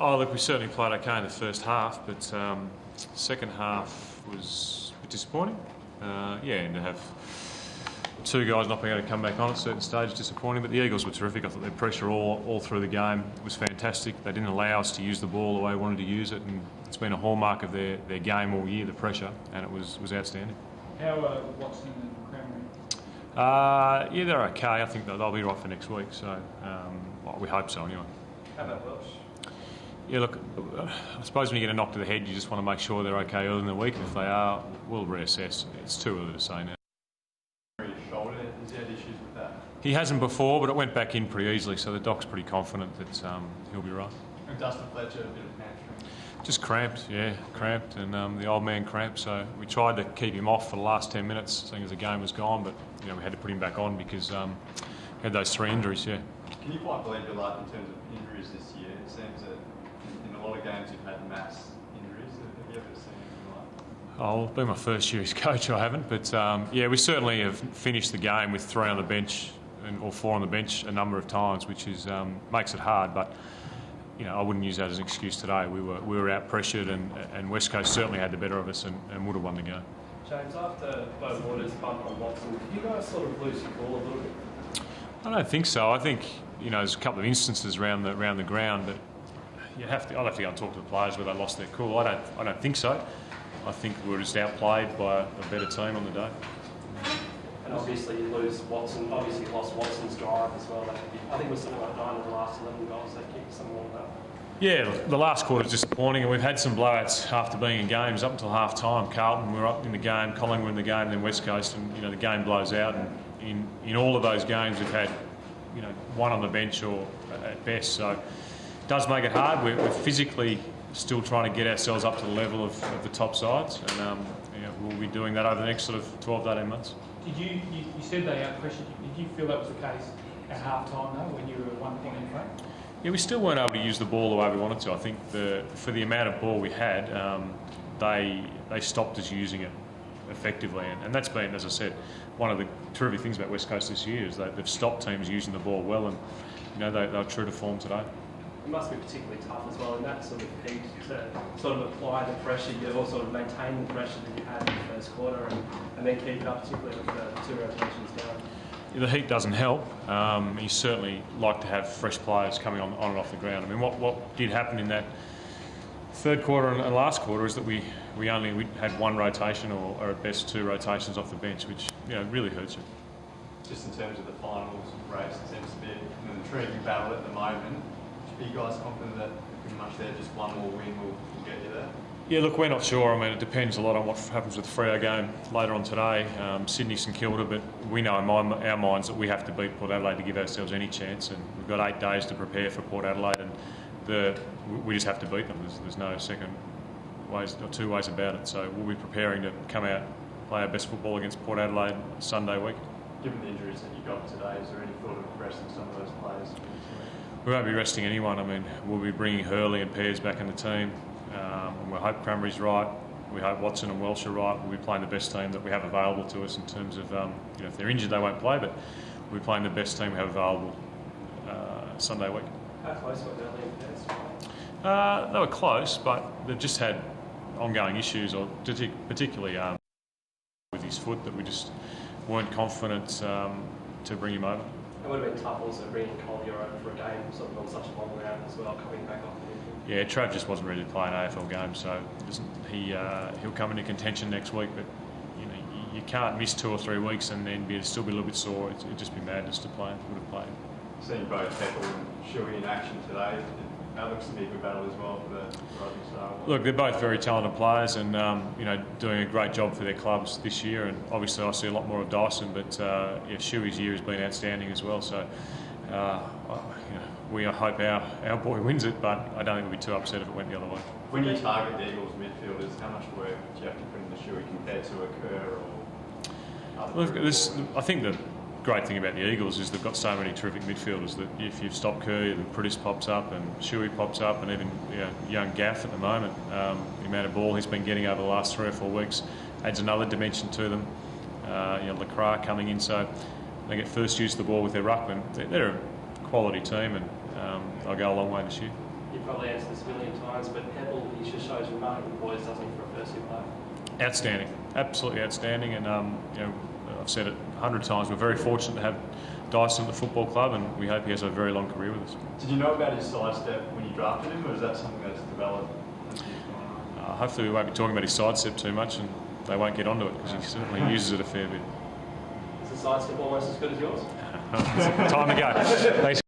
Oh, look, we certainly played okay in the first half, but second half was a bit disappointing. And to have two guys not being able to come back on at certain stages, disappointing. But the Eagles were terrific. I thought their pressure all through the game was fantastic. They didn't allow us to use the ball the way we wanted to use it, and it's been a hallmark of their game all year, the pressure, and it was outstanding. How are Watson and Cranberry? Yeah, they're okay. I think they'll be right for next week, so we hope so anyway. How about Welsh? Yeah, look, I suppose when you get a knock to the head, you just want to make sure they're okay early in the week. If they are, we'll reassess. It's too early to say now. Shoulder, has he had issues with that? He hasn't before, but it went back in pretty easily, so the doc's pretty confident that he'll be right. And Dustin Fletcher, a bit of hamstring? Just cramped, and the old man cramped. So we tried to keep him off for the last 10 minutes, seeing as the game was gone, but we had to put him back on because he had those 3 injuries. Yeah. Can you quite believe your luck in terms of injuries this year? It seems that in a lot of games you've had mass injuries. Have you ever seen anything like that? Oh, it'll be my first year as coach, I haven't, but we certainly have finished the game with 3 on the bench or 4 on the bench a number of times, which is makes it hard. But I wouldn't use that as an excuse today. We were out pressured, and West Coast certainly had the better of us and would have won the game. James, after Bo Waters bumped on Watson, did you guys sort of lose your ball a little bit? I don't think so. I think there's a couple of instances around the ground, but I'd have to go and talk to the players where they lost their cool. I don't think so. I think we were just outplayed by a better team on the day. And obviously you lose Watson. Obviously you lost Watson's drive as well. I think it was something like 9 of the last 11 goals they kicked, something like that. Yeah, the last quarter was disappointing, and we've had some blowouts after being in games up until half time. Carlton were up in the game, Collingwood in the game, then West Coast, and the game blows out. And in all of those games we've had one on the bench or at best. So it does make it hard. We're physically still trying to get ourselves up to the level of the top sides, and we'll be doing that over the next sort of 12 to 18 months. Did you said they out-pressured you. Did you feel that was the case at half-time though, when you were 1 point in front? Yeah, we still weren't able to use the ball the way we wanted to. I think for the amount of ball we had, they stopped us using it effectively, and that's been, as I said, one of the terrific things about West Coast this year is that they've stopped teams using the ball well, and they're true to form today. It must be particularly tough as well in that sort of heat to sort of apply the pressure, or sort of maintain the pressure that you had in the first quarter and then keep it up, particularly with the 2 rotations down. The heat doesn't help. You certainly like to have fresh players coming on and off the ground. I mean, what did happen in that third quarter and last quarter is that we had 1 rotation or at best 2 rotations off the bench, which really hurts you. Just in terms of the finals race, it seems to be an intriguing battle at the moment. Are you guys confident that pretty much there just one more win will get you there? Yeah, look, we're not sure. I mean, it depends a lot on what happens with the Freo game later on today. Sydney, St Kilda, but we know in our minds that we have to beat Port Adelaide to give ourselves any chance, and we've got 8 days to prepare for Port Adelaide, and we just have to beat them. There's no second ways or 2 ways about it. So we'll be preparing to come out, play our best football against Port Adelaide Sunday week. Given the injuries that you got today, is there any thought of resting some of those players? We won't be resting anyone. I mean, we'll be bringing Hurley and Pears back in the team. And we hope Cranberry's right. We hope Watson and Welsh are right. We'll be playing the best team that we have available to us in terms of, if they're injured, they won't play, but we'll be playing the best team we have available Sunday week. How close were Hurley and Pears? They were close, but they've just had ongoing issues, or particularly with his foot, that we just weren't confident to bring him over. It would have been tough also bringing Collier over for a game sort of on such a long round as well, coming back off the injury. Yeah, Trav just wasn't ready to play an AFL game, so he'll come into contention next week. But you can't miss 2 or 3 weeks and then still be a little bit sore. It'd just be madness to play. Would have played. Seeing both Heckle and Shuey in action today, that looks to be a good battle as well for the Rising Star. Look, they're both very talented players, and doing a great job for their clubs this year. And obviously, I see a lot more of Dyson, but Shuey's year has been outstanding as well. So, we hope our boy wins it, but I don't think we'll be too upset if it went the other way. When you target the Eagles midfielders, how much work do you have to put into Shuey compared to a Kerr or other? Look, I think the great thing about the Eagles is they've got so many terrific midfielders that if you've stopped Kerr, then Pritis pops up and Shuey pops up, and even young Gaff at the moment. The amount of ball he's been getting over the last 3 or 4 weeks adds another dimension to them. Lacroix coming in, so they get first use of the ball with their ruckman. They're a quality team, and they'll go a long way this year. you've probably answered this a million times, but Pebble, he just shows remarkable poise, doesn't he, for a first-year player? Outstanding, absolutely outstanding, and you know, I've said it 100 times. We're very fortunate to have Dyson at the football club, and we hope he has a very long career with us. Did you know about his sidestep when you drafted him, or is that something that's developed as he's gone on? Hopefully, we won't be talking about his sidestep too much, and they won't get onto it because he certainly uses it a fair bit. Is the sidestep almost as good as yours? Time to go. Thanks.